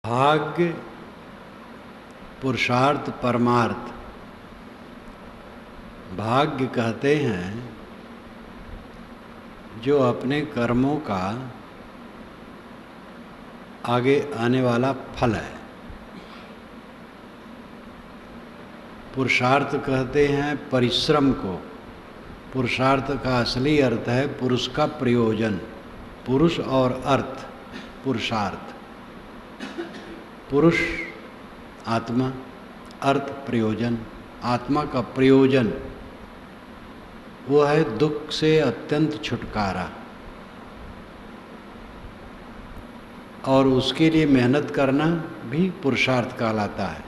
भाग्य, पुरुषार्थ, परमार्थ। भाग्य कहते हैं जो अपने कर्मों का आगे आने वाला फल है। पुरुषार्थ कहते हैं परिश्रम को। पुरुषार्थ का असली अर्थ है पुरुष का प्रयोजन। पुरुष और अर्थ, पुरुषार्थ। पुरुष आत्मा, अर्थ प्रयोजन। आत्मा का प्रयोजन वो है दुख से अत्यंत छुटकारा, और उसके लिए मेहनत करना भी पुरुषार्थ कहलाता है।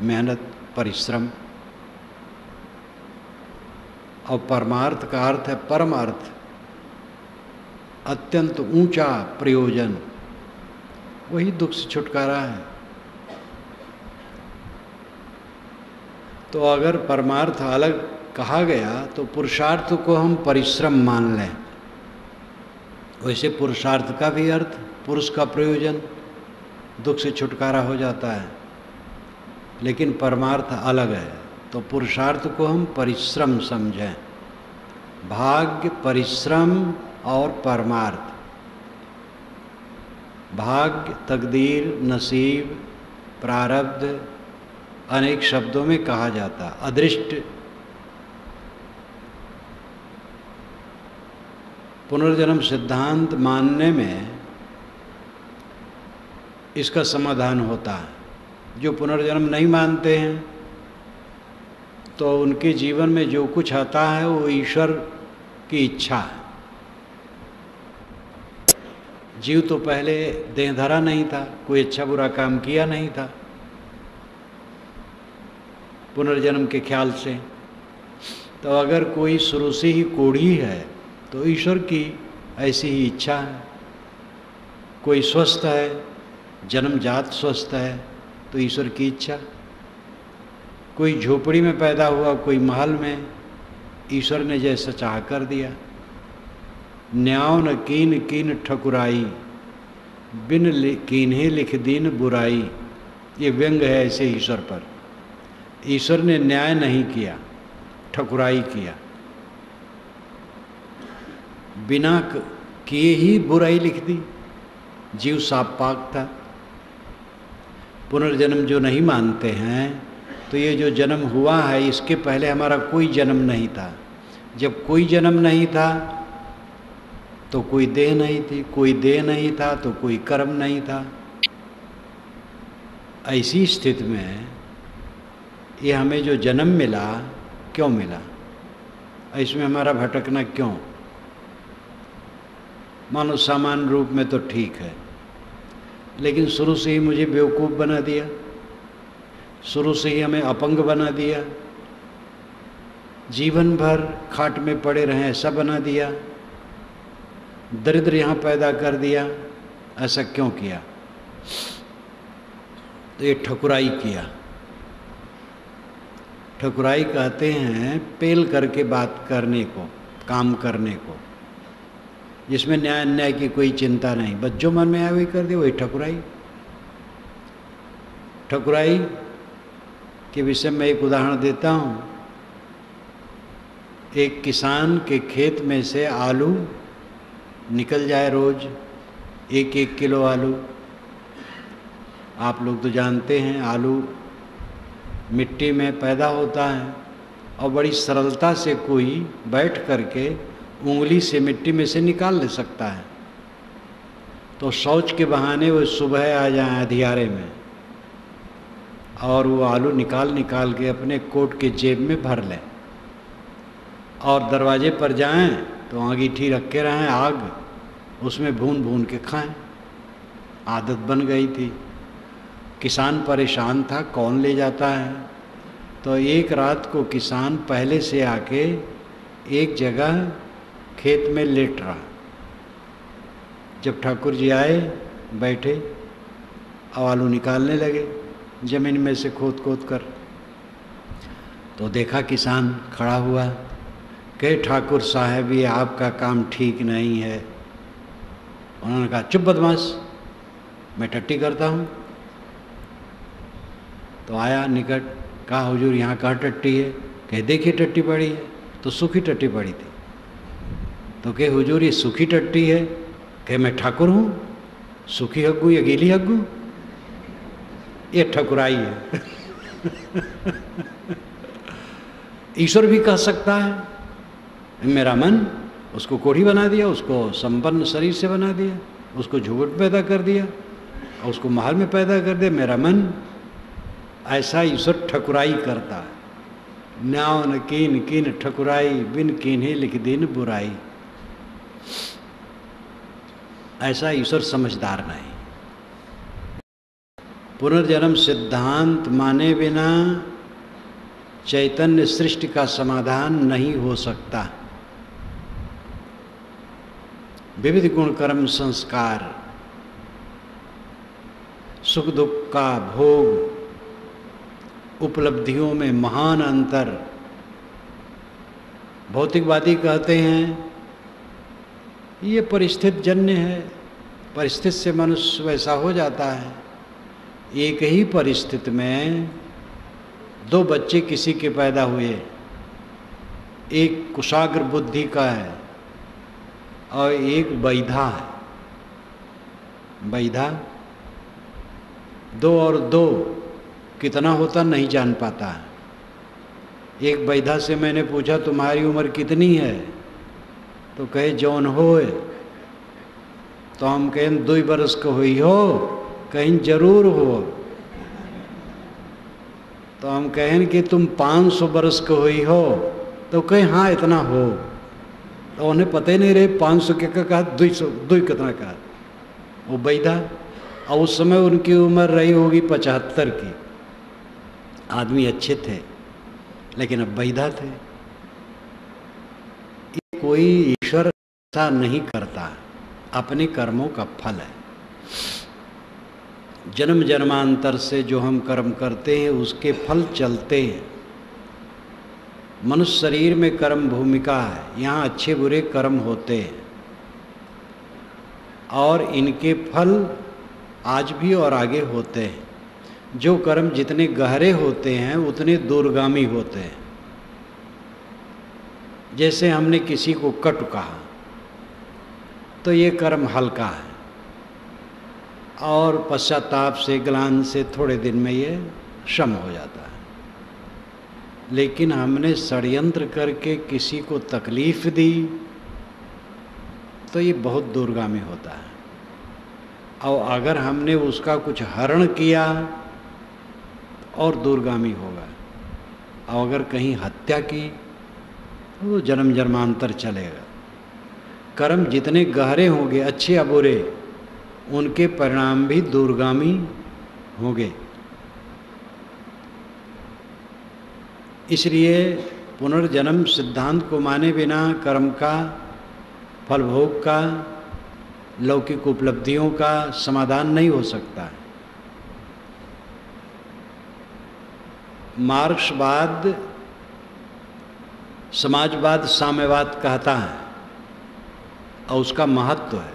मेहनत, परिश्रम। और परमार्थ का अर्थ है परमार्थ, अत्यंत ऊंचा प्रयोजन। वही दुख से छुटकारा है। तो अगर परमार्थ अलग कहा गया तो पुरुषार्थ को हम परिश्रम मान लें। वैसे पुरुषार्थ का भी अर्थ पुरुष का प्रयोजन, दुख से छुटकारा हो जाता है, लेकिन परमार्थ अलग है। तो पुरुषार्थ को हम परिश्रम समझें। भाग्य, परिश्रम और परमार्थ। भाग्य, तकदीर, नसीब, प्रारब्ध अनेक शब्दों में कहा जाता। अदृष्ट, पुनर्जन्म सिद्धांत मानने में इसका समाधान होता है। जो पुनर्जन्म नहीं मानते हैं तो उनके जीवन में जो कुछ आता है वो ईश्वर की इच्छा है। जीव तो पहले देहधरा नहीं था, कोई अच्छा बुरा काम किया नहीं था पुनर्जन्म के ख्याल से। तो अगर कोई शुरू से ही कोढ़ी है तो ईश्वर की ऐसी ही इच्छा है। कोई स्वस्थ है, जन्मजात स्वस्थ है, तो ईश्वर की इच्छा। कोई झोपड़ी में पैदा हुआ, कोई महल में, ईश्वर ने जैसा चाह कर दिया। न्याव न कीन कीन ठकुराई, बिन कीन्हे लिख दीन बुराई। ये व्यंग है ऐसे ईश्वर पर। ईश्वर ने न्याय नहीं किया, ठकुराई किया। बिना किए ही बुराई लिख दी। जीव साफ पाक था। पुनर्जन्म जो नहीं मानते हैं तो ये जो जन्म हुआ है इसके पहले हमारा कोई जन्म नहीं था। जब कोई जन्म नहीं था तो कोई देह नहीं थी, कोई देह नहीं था तो कोई कर्म नहीं था। ऐसी स्थिति में ये हमें जो जन्म मिला, क्यों मिला? इसमें हमारा भटकना क्यों? मानो सामान्य रूप में तो ठीक है, लेकिन शुरू से ही मुझे बेवकूफ़ बना दिया, शुरू से ही हमें अपंग बना दिया, जीवन भर खाट में पड़े रहें ऐसा बना दिया, दरिद्र यहाँ पैदा कर दिया। ऐसा क्यों किया? तो ये ठकुराई किया। ठकुराई कहते हैं पेल करके बात करने को, काम करने को, जिसमें न्याय अन्याय की कोई चिंता नहीं, बस जो मन में आए वही कर दे, वही ठकुराई। ठकुराई के विषय में एक उदाहरण देता हूँ। एक किसान के खेत में से आलू निकल जाए रोज, 1-1 किलो आलू। आप लोग तो जानते हैं आलू मिट्टी में पैदा होता है और बड़ी सरलता से कोई बैठ करके उंगली से मिट्टी में से निकाल ले सकता है। तो शौच के बहाने वो सुबह आ जाए अंधियारे में और वो आलू निकाल निकाल के अपने कोट के जेब में भर लें, और दरवाजे पर जाएं तो अंगीठी रख के रहें, आग उसमें भून भून के खाएं। आदत बन गई थी। किसान परेशान था, कौन ले जाता है? तो एक रात को किसान पहले से आके एक जगह खेत में लेट रहा। जब ठाकुर जी आए, बैठे और आलू निकालने लगे जमीन में से खोद खोद कर, तो देखा किसान खड़ा हुआ। कहे ठाकुर साहब ये आपका काम ठीक नहीं है। उन्होंने कहा चुप बदमाश, मैं टट्टी करता हूँ, तो आया निकट, कहा हुजूर यहाँ कहाँ टट्टी है? कहे देखिए टट्टी पड़ी है। तो सूखी टट्टी पड़ी थी। तो कहे हुजूर ये सूखी टट्टी है? कहे मैं ठाकुर हूँ, सूखी हग्गू या गीली हग्गू? ये ठकुराई है। ईश्वर भी कह सकता है मेरा मन, उसको कोढ़ी बना दिया, उसको संपन्न शरीर से बना दिया, उसको झुगट पैदा कर दिया और उसको महल में पैदा कर दिया, मेरा मन। ऐसा ईश्वर ठकुराई करता है। न्याव न कीन कीन ठकुराई, बिन कीन्हे लिख दीन बुराई। ऐसा ईश्वर समझदार नहीं। पुनर्जन्म सिद्धांत माने बिना चैतन्य सृष्टि का समाधान नहीं हो सकता। विविध गुण कर्म संस्कार, सुख दुख का भोग, उपलब्धियों में महान अंतर। भौतिकवादी कहते हैं ये परिस्थिति जन्य है, परिस्थिति से मनुष्य वैसा हो जाता है। एक ही परिस्थिति में दो बच्चे किसी के पैदा हुए, एक कुशाग्र बुद्धि का है और एक बैधा है। बैधा 2 और 2 कितना होता नहीं जान पाता है। एक बैधा से मैंने पूछा तुम्हारी उम्र कितनी है? तो कहे जौन होए। तो हम कहें 2 बरस को हुई हो? कहीं जरूर हो। तो हम कहें कि तुम 500 बरस को हुई हो? तो कहें हाँ इतना हो। तो उन्हें पता ही नहीं रहे 500 के कहा, 200 कितना कहा। वो बैधा, और उस समय उनकी उम्र रही होगी 75 की। आदमी अच्छे थे लेकिन अब बैधा थे। कोई ईश्वर ऐसा नहीं करता, अपने कर्मों का फल है। जन्म जन्मांतर से जो हम कर्म करते हैं उसके फल चलते हैं। मनुष्य शरीर में कर्म भूमिका है, यहाँ अच्छे बुरे कर्म होते हैं और इनके फल आज भी और आगे होते हैं। जो कर्म जितने गहरे होते हैं उतने दूरगामी होते हैं। जैसे हमने किसी को कटु कहा तो ये कर्म हल्का है और पश्चाताप से, ग्लानि से थोड़े दिन में ये क्षम हो जाता है। लेकिन हमने षड्यंत्र करके किसी को तकलीफ दी तो ये बहुत दूरगामी होता है। और अगर हमने उसका कुछ हरण किया और दूरगामी होगा। और अगर कहीं हत्या की तो जन्म जन्मांतर चलेगा। कर्म जितने गहरे होंगे, अच्छे या बुरे, उनके परिणाम भी दूरगामी होंगे। इसलिए पुनर्जन्म सिद्धांत को माने बिना कर्म का, फल भोग का, लौकिक उपलब्धियों का समाधान नहीं हो सकता है। मार्क्सवाद समाजवाद, साम्यवाद कहता है और उसका महत्व है।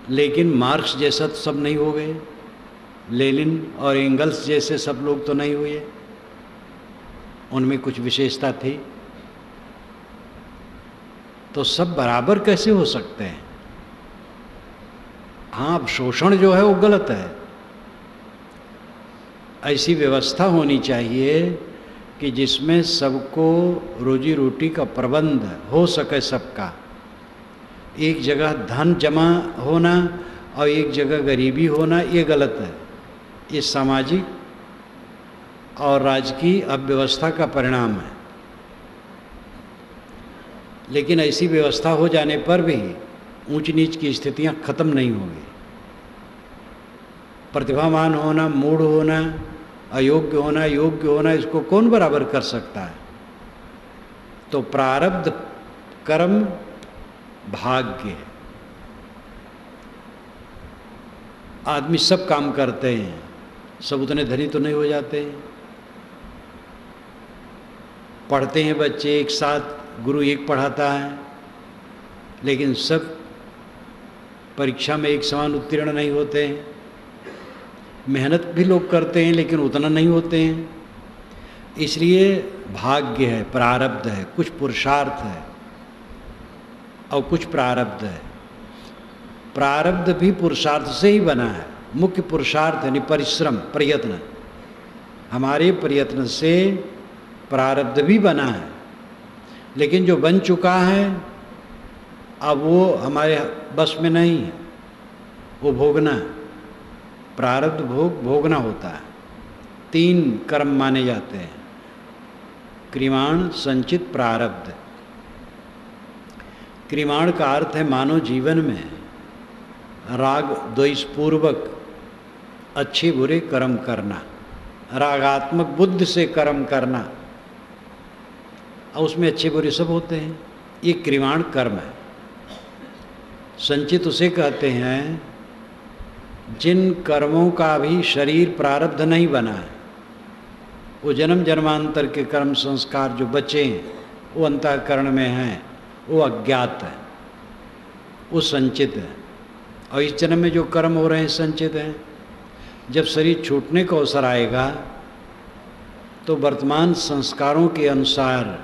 लेकिन मार्क्स जैसा तो सब नहीं हो गए, लेनिन और एंगल्स जैसे सब लोग तो नहीं हुए। उनमें कुछ विशेषता थी। तो सब बराबर कैसे हो सकते हैं? हाँ, अब शोषण जो है वो गलत है। ऐसी व्यवस्था होनी चाहिए कि जिसमें सबको रोजी रोटी का प्रबंध हो सके सबका। एक जगह धन जमा होना और एक जगह गरीबी होना ये गलत है। ये सामाजिक और राजकीय अव्यवस्था का परिणाम है। लेकिन ऐसी व्यवस्था हो जाने पर भी ऊंच नीच की स्थितियां खत्म नहीं होंगी। प्रतिभावान होना, मूढ़ होना, अयोग्य होना, योग्य होना, इसको कौन बराबर कर सकता है? तो प्रारब्ध, कर्म, भाग्य। आदमी सब काम करते हैं, सब उतने धनी तो नहीं हो जाते। पढ़ते हैं बच्चे एक साथ, गुरु एक पढ़ाता है, लेकिन सब परीक्षा में एक समान उत्तीर्ण नहीं होते हैं। मेहनत भी लोग करते हैं लेकिन उतना नहीं होते हैं। इसलिए भाग्य है, प्रारब्ध है, कुछ पुरुषार्थ है और कुछ प्रारब्ध है। प्रारब्ध भी पुरुषार्थ से ही बना है। मुख्य पुरुषार्थ यानी परिश्रम, प्रयत्न, हमारे प्रयत्न से प्रारब्ध भी बना है। लेकिन जो बन चुका है अब वो हमारे बस में नहीं है, वो भोगना है। प्रारब्ध भोगना होता है। 3 कर्म माने जाते हैं, क्रियाण, संचित, प्रारब्ध। क्रियाण का अर्थ है मानव जीवन में राग द्वेष पूर्वक अच्छे बुरे कर्म करना, रागात्मक बुद्धि से कर्म करना, और उसमें अच्छे बुरे सब होते हैं। ये क्रियाण कर्म है। संचित उसे कहते हैं जिन कर्मों का भी शरीर प्रारब्ध नहीं बना है, वो जन्म जन्मांतर के कर्म संस्कार जो बचे हैं वो अंतःकरण में हैं, वो अज्ञात है, वो संचित है। और इस जन्म में जो कर्म हो रहे हैं संचित हैं। जब शरीर छूटने का अवसर आएगा तो वर्तमान संस्कारों के अनुसार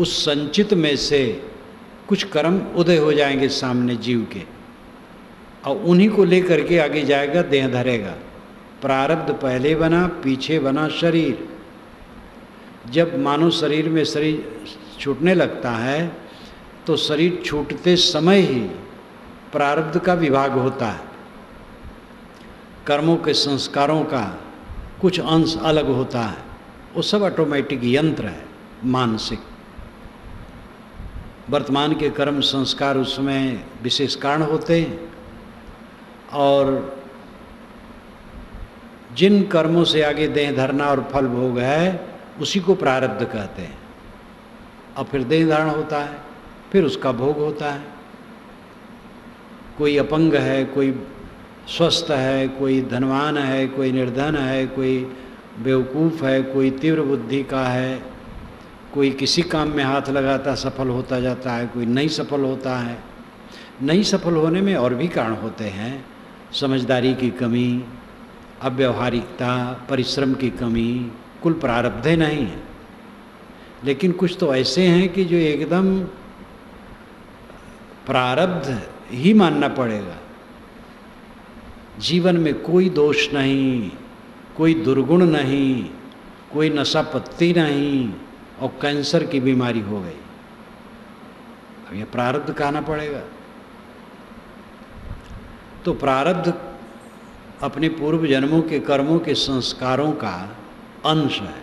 उस संचित में से कुछ कर्म उदय हो जाएंगे सामने जीव के, और उन्हीं को लेकर के आगे जाएगा, देह धरेगा। प्रारब्ध पहले बना, पीछे बना शरीर। जब मानव शरीर में शरीर छूटने लगता है तो शरीर छूटते समय ही प्रारब्ध का विभाग होता है। कर्मों के संस्कारों का कुछ अंश अलग होता है, वो सब ऑटोमेटिक यंत्र है, मानसिक। वर्तमान के कर्म संस्कार उसमें विशेष कारण होते हैं, और जिन कर्मों से आगे देह धरना और फल भोग है उसी को प्रारब्ध कहते हैं। और फिर देह धारण होता है, फिर उसका भोग होता है। कोई अपंग है, कोई स्वस्थ है, कोई धनवान है, कोई निर्धन है, कोई बेवकूफ़ है, कोई तीव्र बुद्धि का है, कोई किसी काम में हाथ लगाता सफल होता जाता है, कोई नहीं सफल होता है। नहीं सफल होने में और भी कारण होते हैं, समझदारी की कमी, अव्यवहारिकता, परिश्रम की कमी, कुल प्रारब्धे नहीं है। लेकिन कुछ तो ऐसे हैं कि जो एकदम प्रारब्ध ही मानना पड़ेगा। जीवन में कोई दोष नहीं, कोई दुर्गुण नहीं, कोई नशा पत्ती नहीं, और कैंसर की बीमारी हो गई। अब ये प्रारब्ध कहना पड़ेगा। तो प्रारब्ध अपने पूर्व जन्मों के कर्मों के संस्कारों का अंश है।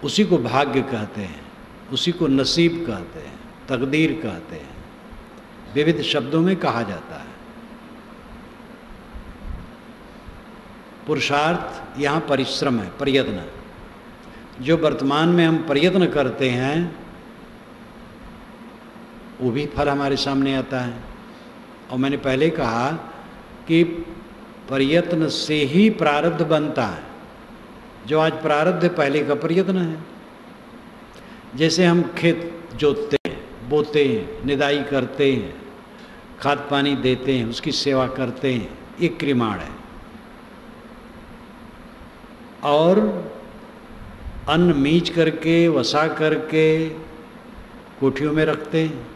उसी को भाग्य कहते हैं, उसी को नसीब कहते हैं, तकदीर कहते हैं, विविध शब्दों में कहा जाता है। पुरुषार्थ यहाँ परिश्रम है, प्रयत्न। जो वर्तमान में हम प्रयत्न करते हैं वो भी फल हमारे सामने आता है। और मैंने पहले कहा कि प्रयत्न से ही प्रारब्ध बनता है। जो आज प्रारब्ध है पहले का प्रयत्न है। जैसे हम खेत जोतते हैं, बोते हैं, निदाई करते हैं, खाद पानी देते हैं, उसकी सेवा करते हैं, ये क्रियाण है। और अन्न मीच करके, वसा करके कोठियों में रखते हैं।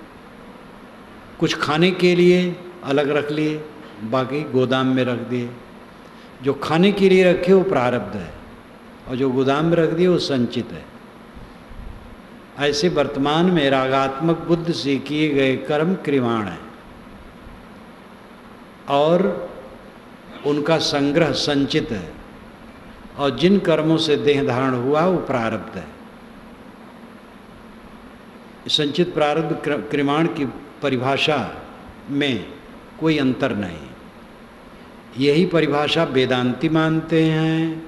कुछ खाने के लिए अलग रख लिए, बाकी गोदाम में रख दिए। जो खाने के लिए रखे वो प्रारब्ध है, और जो गोदाम में रख दिए वो संचित है। ऐसे वर्तमान में रागात्मक बुद्धि से किए गए कर्म क्रियाण हैं, और उनका संग्रह संचित है। और जिन कर्मों से देह धारण हुआ वो प्रारब्ध है। संचित प्रारब्ध क्रियाण की परिभाषा में कोई अंतर नहीं। यही परिभाषा वेदांती मानते हैं,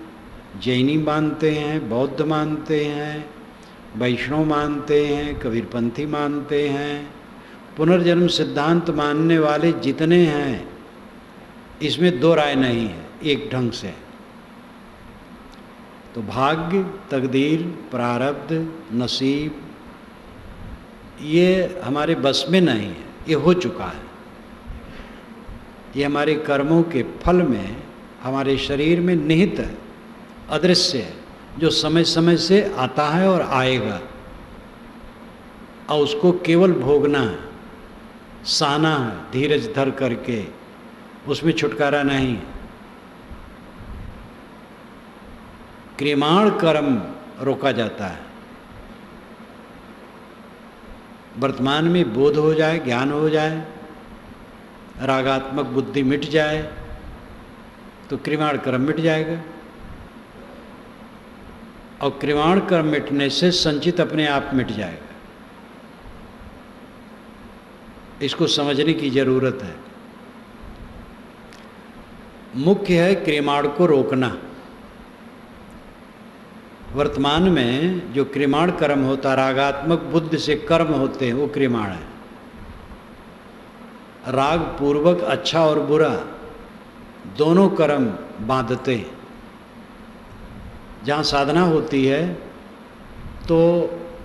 जैनी मानते हैं, बौद्ध मानते हैं, वैष्णव मानते हैं, कबीरपंथी मानते हैं। पुनर्जन्म सिद्धांत मानने वाले जितने हैं इसमें दो राय नहीं है, एक ढंग से। तो भाग्य, तकदीर, प्रारब्ध, नसीब ये हमारे बस में नहीं है, ये हो चुका है। ये हमारे कर्मों के फल में हमारे शरीर में निहित है, अदृश्य है, जो समय समय से आता है और आएगा, और उसको केवल भोगना है, सहना है धीरज धर करके, उसमें छुटकारा नहीं। क्रियमाण कर्म रोका जाता है। वर्तमान में बोध हो जाए, ज्ञान हो जाए, रागात्मक बुद्धि मिट जाए तो क्रियमाण कर्म मिट जाएगा, और क्रियमाण कर्म मिटने से संचित अपने आप मिट जाएगा। इसको समझने की जरूरत है। मुख्य है क्रियमाण को रोकना। वर्तमान में जो क्रियमाण कर्म होता, रागात्मक बुद्धि से कर्म होते हैं, वो क्रियमाण है। राग पूर्वक अच्छा और बुरा दोनों कर्म बांधते हैं। जहाँ साधना होती है तो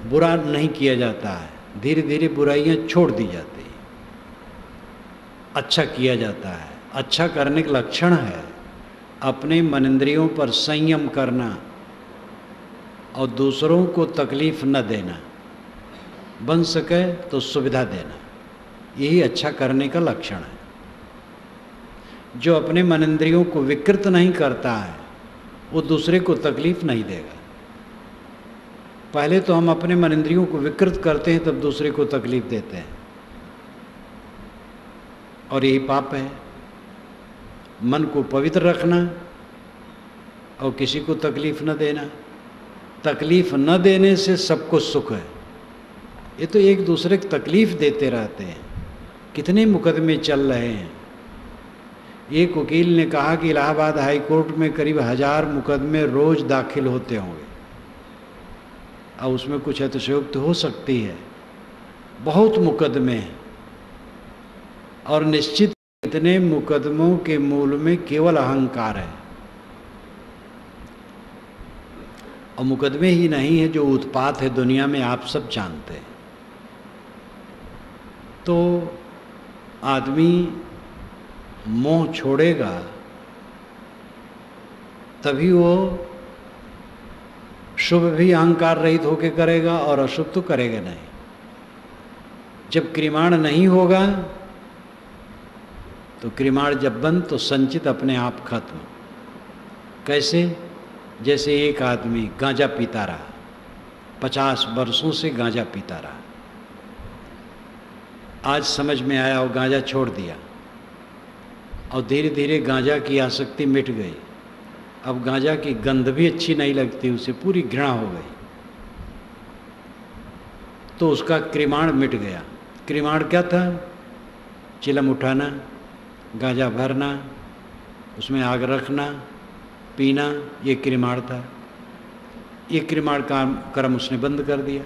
बुरा नहीं किया जाता है, धीरे धीरे बुराइयाँ छोड़ दी जाती हैं, अच्छा किया जाता है। अच्छा करने का लक्षण है अपने मन इंद्रियों पर संयम करना और दूसरों को तकलीफ न देना, बन सके तो सुविधा देना, यही अच्छा करने का लक्षण है। जो अपने मन इंद्रियों को विकृत नहीं करता है वो दूसरे को तकलीफ नहीं देगा। पहले तो हम अपने मन इंद्रियों को विकृत करते हैं, तब दूसरे को तकलीफ देते हैं, और यही पाप है। मन को पवित्र रखना और किसी को तकलीफ न देना। तकलीफ न देने से सबको सुख है। ये तो एक दूसरे को तकलीफ देते रहते हैं। कितने मुकदमे चल रहे हैं। एक वकील ने कहा कि इलाहाबाद हाई कोर्ट में करीब 1000 मुकदमे रोज दाखिल होते होंगे। अब उसमें कुछ अतिशयोक्ति हो सकती है, बहुत मुकदमे हैं, और निश्चित इतने मुकदमों के मूल में केवल अहंकार है। और मुकदमे ही नहीं है, जो उत्पात है दुनिया में आप सब जानते हैं। तो आदमी मोह छोड़ेगा तभी वो शुभ भी अहंकार रहित होकर करेगा, और अशुभ तो करेगा नहीं। जब क्रियमाण नहीं होगा तो क्रियमाण जब बंद तो संचित अपने आप खत्म। कैसे? जैसे एक आदमी गांजा पीता रहा, 50 वर्षों से गांजा पीता रहा, आज समझ में आया और गांजा छोड़ दिया, और धीरे धीरे गांजा की आसक्ति मिट गई। अब गांजा की गंध भी अच्छी नहीं लगती, उसे पूरी घृणा हो गई, तो उसका क्रियमाण मिट गया। क्रियमाण क्या था? चिलम उठाना, गांजा भरना, उसमें आग रखना, पीना, ये क्रियमाण था। ये क्रियमाण का कर्म उसने बंद कर दिया।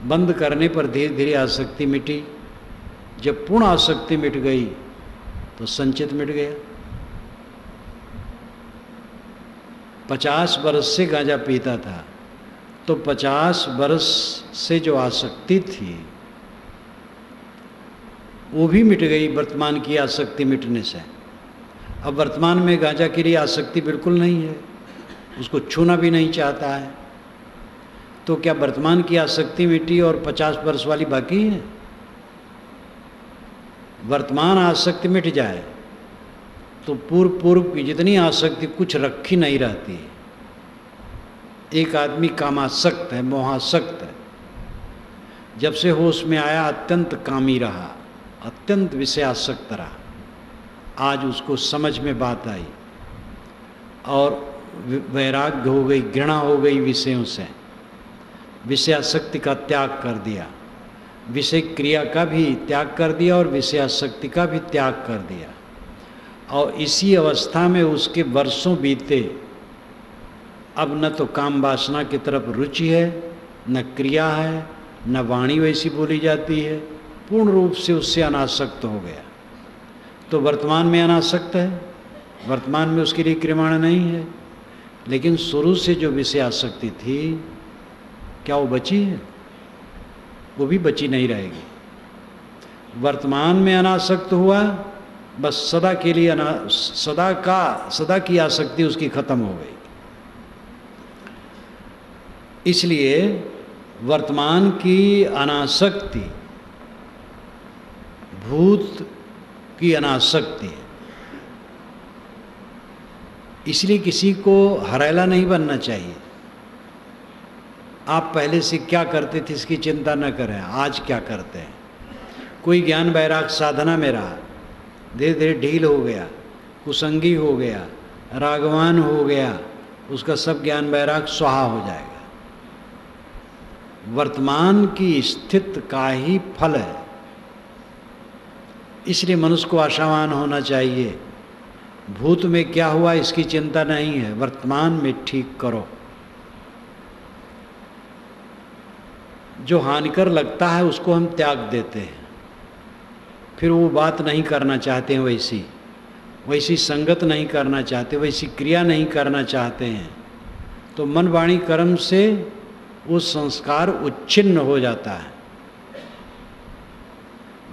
बंद करने पर धीरे धीरे आसक्ति मिटी। जब पूर्ण आसक्ति मिट गई तो संचित मिट गया। 50 वर्ष से गांजा पीता था, तो 50 वर्ष से जो आसक्ति थी वो भी मिट गई वर्तमान की आसक्ति मिटने से। अब वर्तमान में गांजा के लिए आसक्ति बिल्कुल नहीं है, उसको छूना भी नहीं चाहता है। तो क्या वर्तमान की आसक्ति मिटी और 50 वर्ष वाली बाकी है? वर्तमान आसक्ति मिट जाए तो पूर्व की जितनी आसक्ति कुछ रखी नहीं रहती है। एक आदमी कामासक्त है, मोहासक्त है, जब से होश में आया अत्यंत कामी रहा, अत्यंत विषयासक्त रहा। आज उसको समझ में बात आई और वैराग्य हो गई, घृणा हो गई विषयों से। विषयासक्ति का त्याग कर दिया, विषय क्रिया का भी त्याग कर दिया और विषयासक्ति का भी त्याग कर दिया। और इसी अवस्था में उसके वर्षों बीते। अब न तो काम वासना की तरफ रुचि है, न क्रिया है, न वाणी वैसी बोली जाती है, पूर्ण रूप से उससे अनासक्त हो गया। तो वर्तमान में अनासक्त है, वर्तमान में उसके लिए क्रियमाण नहीं है। लेकिन शुरू से जो विषयासक्ति थी, क्या वो बची है? वो भी बची नहीं रहेगी। वर्तमान में अनासक्त हुआ, बस सदा के लिए सदा की आसक्ति उसकी खत्म हो गई। इसलिए वर्तमान की अनासक्ति भूत की अनासक्ति है। इसलिए किसी को हरेला नहीं बनना चाहिए। आप पहले से क्या करते थे इसकी चिंता न करें, आज क्या करते हैं। कोई ज्ञान वैराग साधना में रहा, धीरे धीरे ढील हो गया, कुसंगी हो गया, रागवान हो गया, उसका सब ज्ञान वैराग स्वाहा हो जाएगा। वर्तमान की स्थिति का ही फल है। इसलिए मनुष्य को आशावान होना चाहिए। भूत में क्या हुआ इसकी चिंता नहीं है, वर्तमान में ठीक करो। जो हानिकर लगता है उसको हम त्याग देते हैं, फिर वो बात नहीं करना चाहते हैं, वैसी संगत नहीं करना चाहते, वैसी क्रिया नहीं करना चाहते हैं, तो मन वाणी कर्म से वो संस्कार उच्छिन्न हो जाता है।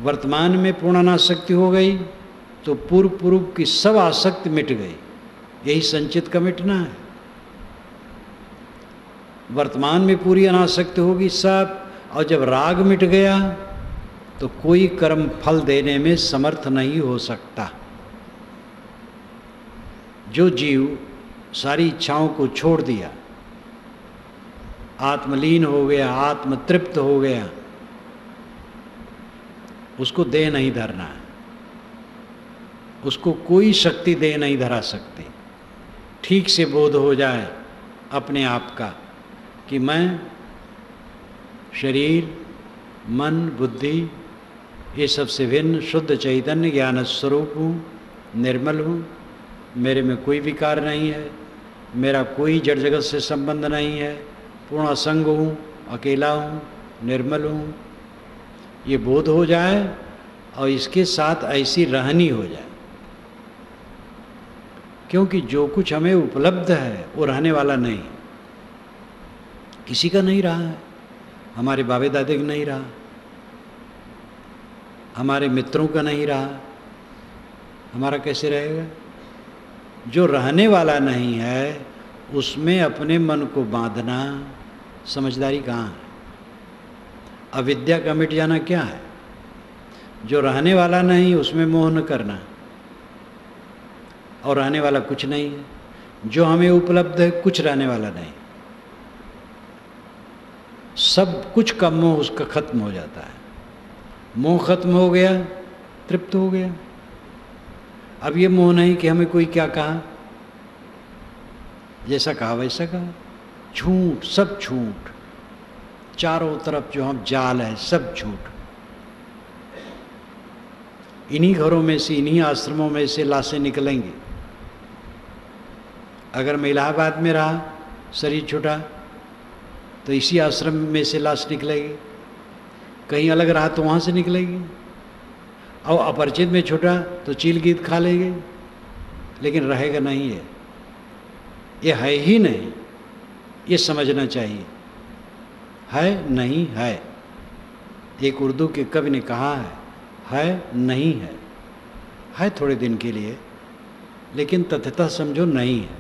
वर्तमान में पूर्ण अनासक्ति हो गई तो पूर्व की सब आसक्ति मिट गई। यही संचित का मिटना है। वर्तमान में पूरी अनासक्ति होगी सब, और जब राग मिट गया तो कोई कर्म फल देने में समर्थ नहीं हो सकता। जो जीव सारी इच्छाओं को छोड़ दिया, आत्मलीन हो गया, आत्मतृप्त हो गया, उसको देह नहीं धरना है। उसको कोई शक्ति देह नहीं धरा सकती। ठीक से बोध हो जाए अपने आप का कि मैं शरीर, मन, बुद्धि ये सबसे भिन्न शुद्ध चैतन्य ज्ञान स्वरूप हूँ, निर्मल हूँ, मेरे में कोई विकार नहीं है, मेरा कोई जड़ जगत से संबंध नहीं है, पूर्ण असंग हूँ, अकेला हूँ, निर्मल हूँ। ये बोध हो जाए और इसके साथ ऐसी रहनी हो जाए। क्योंकि जो कुछ हमें उपलब्ध है वो रहने वाला नहीं, किसी का नहीं रहा है। हमारे बाबे दादे का नहीं रहा, हमारे मित्रों का नहीं रहा, हमारा कैसे रहेगा? जो रहने वाला नहीं है उसमें अपने मन को बांधना समझदारी कहाँ है? अविद्या का मिट जाना क्या है? जो रहने वाला नहीं उसमें मोह न करना, और रहने वाला कुछ नहीं है। जो हमें उपलब्ध है कुछ रहने वाला नहीं, सब कुछ का मोह उसका खत्म हो जाता है। मोह खत्म हो गया, तृप्त हो गया। अब ये मोह नहीं कि हमें कोई क्या कहा, जैसा कहा वैसा कहा। झूठ, सब झूठ, चारों तरफ जो हम जाल है सब झूठ। इन्हीं घरों में से, इन्हीं आश्रमों में से लाशें निकलेंगी। अगर मैं इलाहाबाद में रहा, शरीर छूटा, तो इसी आश्रम में से लाश निकलेगी। कहीं अलग रहा तो वहाँ से निकलेगी। और अपरिचित में छूटा तो चील गीत खा लेंगे, लेकिन रहेगा नहीं है। ये है ही नहीं, ये समझना चाहिए। है नहीं है। एक उर्दू के कवि ने कहा है नहीं है। है थोड़े दिन के लिए, लेकिन तथ्यतः समझो नहीं है।